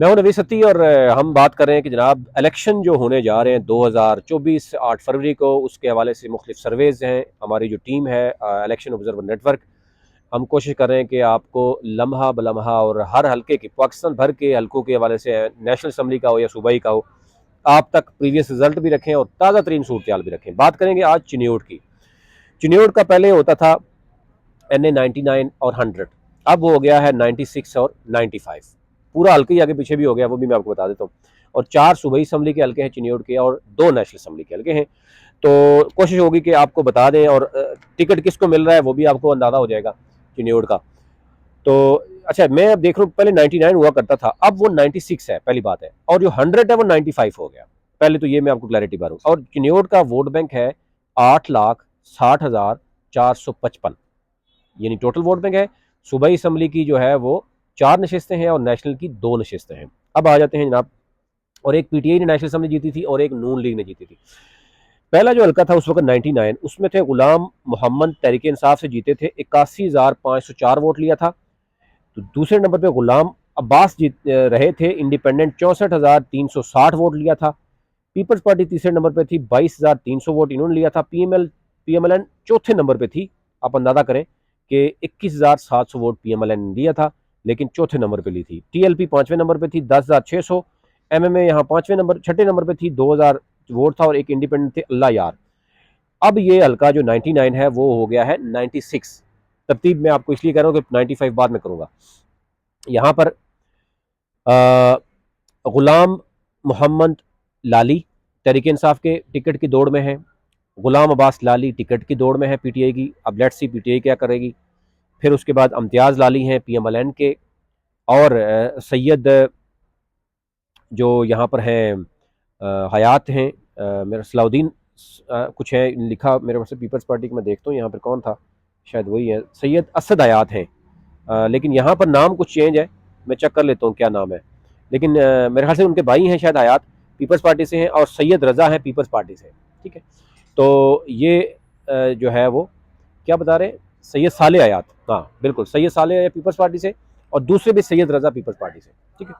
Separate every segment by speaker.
Speaker 1: मैं हूं नवीद सत्ती और हम बात कर रहे हैं कि जनाब इलेक्शन जो होने जा रहे हैं 2024 8 फरवरी को, उसके हवाले से मुख्तलिफ सर्वेज हैं। हमारी जो टीम है इलेक्शन ऑब्जर्वर नेटवर्क, हम कोशिश कर रहे हैं कि आपको लम्हा बलम्हा और हर हल्के की, पाकिस्तान भर के हल्कों के हवाले से, नेशनल असम्बली का हो या सूबाई का हो, आप तक प्रीवियस रिजल्ट भी रखें और ताज़ा तरीन सूरत भी रखें। बात करेंगे आज चिन्योट की। चिन्योट का पहले होता था NA 99 और 100, अब वो हो गया है 96 और 95। पूरा हल्के ही आगे पीछे भी हो गया, वो भी मैं आपको बता देता हूँ। और 4 सूबाई असम्बली के हल्के हैं चिन्योट के और 2 नेशनल असम्बली के हल्के हैं। तो कोशिश होगी कि आपको बता दें, और टिकट किसको मिल रहा है वो भी आपको अंदाजा हो जाएगा चिन्योट का। तो अच्छा, मैं अब देख रहा हूँ, पहले 99 हुआ करता था, अब वो 96 है, पहली बात है। और जो 100 है वो 95 हो गया। पहले तो ये मैं आपको क्लैरिटी मारूँ। और चिन्योट का वोट बैंक है 8,60,455, यानी टोटल वोट बैंक है। सूबाई असम्बली की जो है वो 4 नशिस्तें हैं और नेशनल की 2 नशिस्तें हैं। अब आ जाते हैं जनाब, और एक PTI ने नेशनल असम्बली जीती थी और एक नून लीग ने जीती थी। पहला जो हल्का था उस वक्त 99, उसमें थे गुलाम मोहम्मद तहरीक इंसाफ से जीते थे, 81,504 वोट लिया था। तो दूसरे नंबर पे गुलाम अब्बास जीत रहे थे, इंडिपेंडेंट 64,360 वोट लिया था। पीपल्स पार्टी तीसरे नंबर पे थी, 22,300 वोट इन्होंने लिया था। PMLN चौथे नंबर पे थी। आप अंदाजा करें कि 21,700 वोट PMLN ने दिया था, लेकिन चौथे नंबर पे ली थी। TLP पांचवें नंबर पे थी, 10,600। MMA यहाँ छठे नंबर पे थी, 2,000 वोट था। और एक इंडिपेंडेंट थे, अल्लाह यार। अब ये हल्का जो 99 है वो हो गया है 96। तरतीब मैं आपको इसलिए कह रहा हूँ कि 95 बाद में करूंगा। यहाँ पर गुलाम मोहम्मद लाली तहरीक इंसाफ के टिकट की दौड़ में है। गुलाम अब्बास लाली टिकट की दौड़ में है PTI की। अब लेट्स सी PTI क्या करेगी। फिर उसके बाद इम्तियाज़ लाली हैं PMLN के। और सैयद जो यहाँ पर हैं हयात हैं, मेरा सलाउद्दीन कुछ है लिखा मेरे पास पीपल्स पार्टी की। मैं देखता हूँ यहाँ पर कौन था, शायद वही है, सैयद असद हयात हैं। लेकिन यहाँ पर नाम कुछ चेंज है, मैं चेक कर लेता हूँ क्या नाम है। लेकिन मेरे ख्याल से उनके भाई हैं शायद हयात, पीपल्स पार्टी से हैं, और सैयद रज़ा हैं पीपल्स पार्टी से। ठीक है, तो ये जो है वो क्या बता रहे हैं, सैयद साले हयात, हाँ बिल्कुल सैयद साले हयात पीपल्स पार्टी से, और दूसरे भी सैयद रज़ा पीपल्स पार्टी से। ठीक है,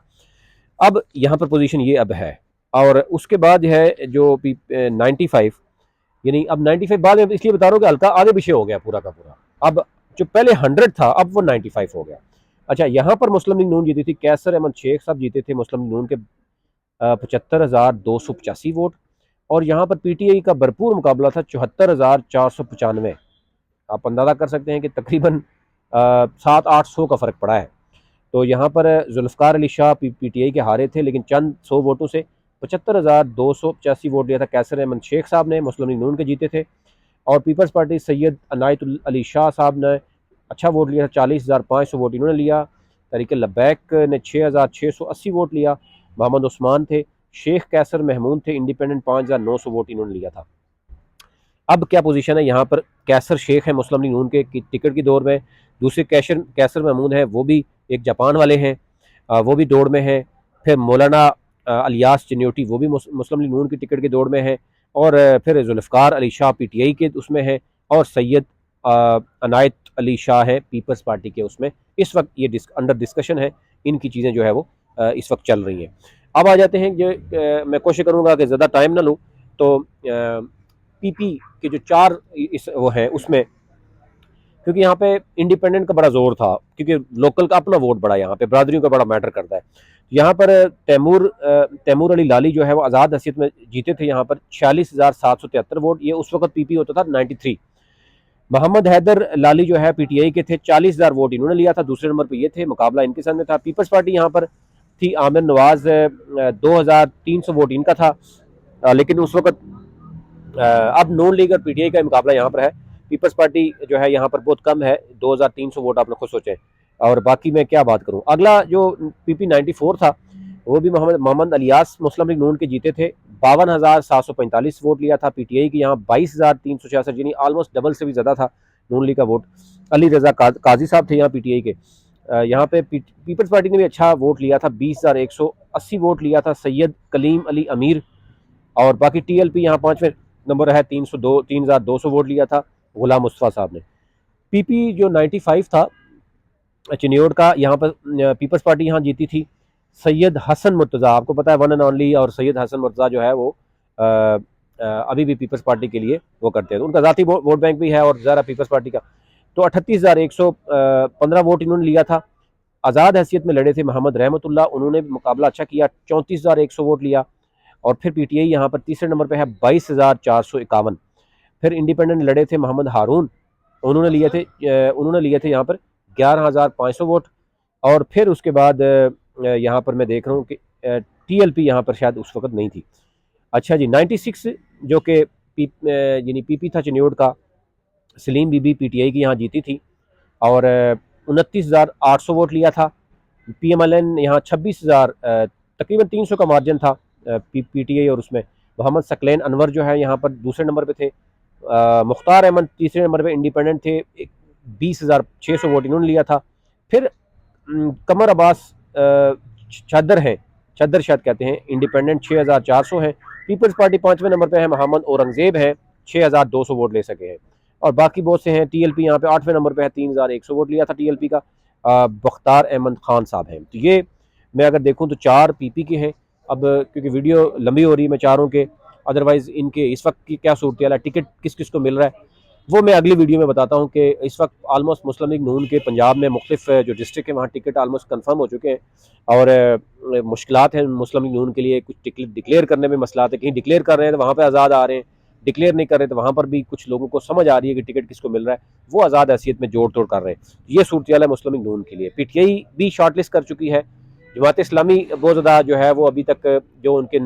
Speaker 1: अब यहाँ पर पोजीशन ये अब है। और उसके बाद है जो 95, यानी अब 95 बाद में इसलिए बता रहा हूँ कि हल्का आगे पीछे हो गया पूरा का पूरा। अब जो पहले 100 था अब वो 95 हो गया। अच्छा, यहाँ पर मुस्लिम लीग नून जीती थी, कैसर अहमद शेख साहब जीते थे मुस्लिम लीग नून के, 75,285 वोट। और यहाँ पर PTI का भरपूर मुकाबला था, 74,495। आप अंदाजा कर सकते हैं कि तकरीबन 700-800 का फ़र्क पड़ा है। तो यहाँ पर जुल्फ़कार अली शाह PTI के हारे थे, लेकिन चंद 100 वोटों से। 75,285 वोट लिया था कैसर अहमद शेख साहब ने, मुस्लिम लीग नून के जीते थे। और पीपल्स पार्टी सैयद अनायत अली शाह साहब ने अच्छा वोट लिया था, 40,500 वोट इन्होंने लिया। तरीके लब्बैक ने 6,680 वोट लिया, मोहम्मद उस्मान थे। शेख कैसर महमूद थे, इंडिपेंडेंट 5,900 वोट इन्होंने लिया था। अब क्या पोजीशन है यहाँ पर, कैसर शेख है मुस्लिम लीग नून के टिकट की दौड़ में। दूसरे कैसर कैसर महमूद है, वो भी एक जापान वाले हैं, वो भी दौड़ में है। फिर मौलाना अलियास चिन्योटी, वो भी मुस्लिम लीग नून की टिकट की दौड़ में है। और फिर जुल्फ़कार अली शाह PTI के उसमें है। और सैयद अनायत अली शाह है पीपल्स पार्टी के उसमें। इस वक्त ये अंडर डिस्कशन है, इनकी चीज़ें जो है वो इस वक्त चल रही हैं। अब आ जाते हैं जो मैं कोशिश करूँगा कि ज़्यादा टाइम ना लूँ। तो PP के जो 4 इस वो है उसमें, क्योंकि यहाँ पे इंडिपेंडेंट का बड़ा जोर था, क्योंकि लोकल का अपना वोट बड़ा, यहाँ पे बरादरियों का बड़ा मैटर करता है। यहाँ पर तैमूर अली लाली जो है वो आज़ाद हैसियत में जीते थे, यहाँ पर 46,773 वोट। ये उस वक्त PP होता था 93। मोहम्मद हैदर लाली जो है PTI के थे, 40,000 वोट इन्होंने लिया था। दूसरे नंबर पर ये थे, मुकाबला इनके सामने था। पीपल्स पार्टी यहाँ पर थी, आमिर नवाज 2,300 वोट इनका था। लेकिन उस वक्त अब नून लीग और PTI का मुकाबला यहाँ पर है। पीपल्स पार्टी जो है यहाँ पर बहुत कम है, 2,300 वोट, आपने खुद सोचे। और बाकी मैं क्या बात करूँ। अगला जो PP 94 था, वो भी मोहम्मद अलियास मुस्लिम लीग नून के जीते थे, 52,745 वोट लिया था। PTI की यहाँ 22,366, यानी ऑलमोस्ट डबल से भी ज़्यादा था नून लीग का वोट। अली रज़ा काजी साहब थे यहाँ PTI के। यहाँ पे पीपल्स पार्टी ने भी अच्छा वोट लिया था, 20,180 वोट लिया था सैयद कलीम अली अमीर। और बाकी TLP यहाँ 5वें नंबर है, 3,200 वोट लिया था गुलाम मुस्तफ़ा साहब ने। PP जो 95 था चिन्योट का, यहाँ पर पीपल्स पार्टी यहाँ जीती थी, सैयद हसन मुर्तज़ा, आपको पता है वन एंड ओनली, और सैयद हसन मुर्तज़ा जो है वो अभी भी पीपल्स पार्टी के लिए वो करते हैं, तो उनका ज़ाती वोट बैंक भी है और ज़रा पीपल्स पार्टी का। तो 38,115 वोट इन्होंने लिया था। आज़ाद हैसियत में लड़े थे मोहम्मद रहमतुल्लाह, उन्होंने मुकाबला अच्छा किया, 34,100 वोट लिया। और फिर पीटीआई यहाँ पर तीसरे नंबर पे है, 22,451। फिर इंडिपेंडेंट लड़े थे मोहम्मद हारून, उन्होंने लिए थे यहाँ पर 11,500 वोट। और फिर उसके बाद यहाँ पर मैं देख रहा हूँ कि टीएलपी यहाँ पर शायद उस वक्त नहीं थी। अच्छा जी, 96 जो कि यानी पीपी था चिन्योड का, सलीम बीबी पीटीआई की यहाँ जीती थी और 29,800 वोट लिया था। पीएमएलएन यहाँ 26,000, तकरीबन 300 का मार्जिन था पीटीआई, और उसमें मोहम्मद सकलैन अनवर जो है यहाँ पर दूसरे नंबर पे थे। मुख्तार अहमद तीसरे नंबर पे इंडिपेंडेंट थे, 20,600 वोट इन्होंने लिया था। फिर कमर अब्बास चद्दर हैं, चद्दर शायद कहते हैं, इंडिपेंडेंट 6,400 हैं। पीपल्स पार्टी पाँचवें नंबर पे है, मोहम्मद औरंगजेब हैं, 6,200 वोट ले सके हैं। और बाकी बहुत से हैं। टीएलपी यहाँ पे 8वें नंबर पे है, 3,100 वोट लिया था टीएलपी का, बख्तार अहमद खान साहब हैं। तो ये मैं अगर देखूँ तो 4 पीपी के हैं। अब क्योंकि वीडियो लंबी हो रही है, मैं चाह रहा हूँ कि अदरवाइज़ इनके इस वक्त की क्या सूरत है, टिकट किस किस को मिल रहा है, वो मैं अगली वीडियो में बताता हूँ कि इस वक्त आलमोस्ट मुस्लिम लीग नून के पंजाब में मुख्तलिफ जो डिस्ट्रिक्ट है वहाँ टिकट आलमोस्ट कन्फर्म हो चुके हैं। और मुश्किलात हैं मुस्लिम लीग नून के लिए, कुछ टिकट डिक्लेयर करने में मसलात है, कहीं डिक्लेयर कर रहे हैं तो वहाँ पर आज़ाद आ रहे हैं, डिक्लेयर नहीं कर रहे तो वहाँ पर भी कुछ लोगों को समझ आ रही है कि टिकट किसको मिल रहा है, वो आज़ाद हैसियत में जोड़ तोड़ कर रहे हैं। ये सूरत है मुस्लिम लीग नून के लिए। पीटीआई भी शॉर्ट लिस्ट कर चुकी है। जमात इस्लामी बहुत ज़्यादा जो है वो अभी तक जो उनके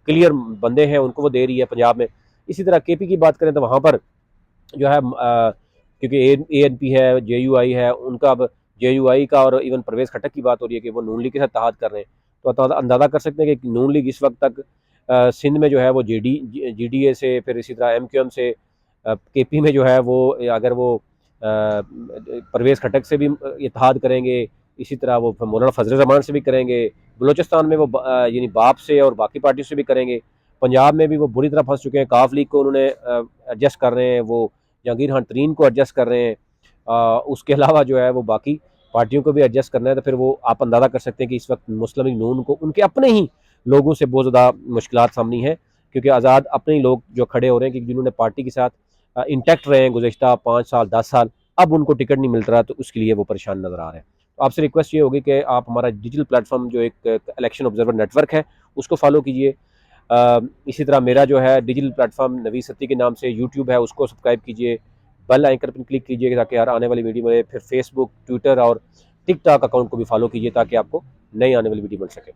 Speaker 1: क्लियर बंदे हैं उनको वो दे रही है पंजाब में। इसी तरह केपी की बात करें तो वहाँ पर जो है क्योंकि एएनपी है, जेयूआई है, उनका अब जेयूआई का और इवन परवेज़ खट्टक की बात हो रही है कि वो नून लीग के साथ इत्तेहाद कर रहे हैं। तो अंदाज़ा कर सकते हैं कि नून लीग इस वक्त तक सिंध में जो है वो जीडीए से, फिर इसी तरह एमक्यूएम से, केपी में जो है वो अगर वो परवेज़ खट्टक से भी इत्तेहाद करेंगे, इसी तरह वो मौलाना फजल रहमान से भी करेंगे, बलूचिस्तान में वो यानी बाप से और बाकी पार्टियों से भी करेंगे, पंजाब में भी वो बुरी तरह फंस चुके हैं। काफ लीग को उन्होंने एडजस्ट कर रहे हैं, वो जहांगीर खान तरीन को एडजस्ट कर रहे हैं, उसके अलावा जो है वो बाकी पार्टियों को भी एडजस्ट करना है। तो फिर वो आप अंदाज़ा कर सकते हैं कि इस वक्त मुस्लिम लीग नून को उनके अपने ही लोगों से बहुत ज़्यादा मुश्किलात सामने हैं, क्योंकि आज़ाद अपने ही लोग जो खड़े हो रहे हैं कि जिन्होंने पार्टी के साथ इंटैक्ट रहे हैं गुज़श्ता 5 साल 10 साल, अब उनको टिकट नहीं मिल रहा, तो उसके लिए वो परेशान नज़र आ रहे हैं। तो आपसे रिक्वेस्ट ये होगी कि आप हमारा डिजिटल प्लेटफॉर्म जो एक इलेक्शन ऑब्जर्वर नेटवर्क है उसको फॉलो कीजिए। इसी तरह मेरा जो है डिजिटल प्लेटफॉर्म नवीद सत्ती के नाम से यूट्यूब है, उसको सब्सक्राइब कीजिए, बेल आइकन पर क्लिक कीजिए ताकि हर आने वाली वीडियो में, फिर फेसबुक, ट्विटर और टिकटॉक अकाउंट को भी फॉलो कीजिए ताकि आपको नई आने वाली वीडियो मिल सके।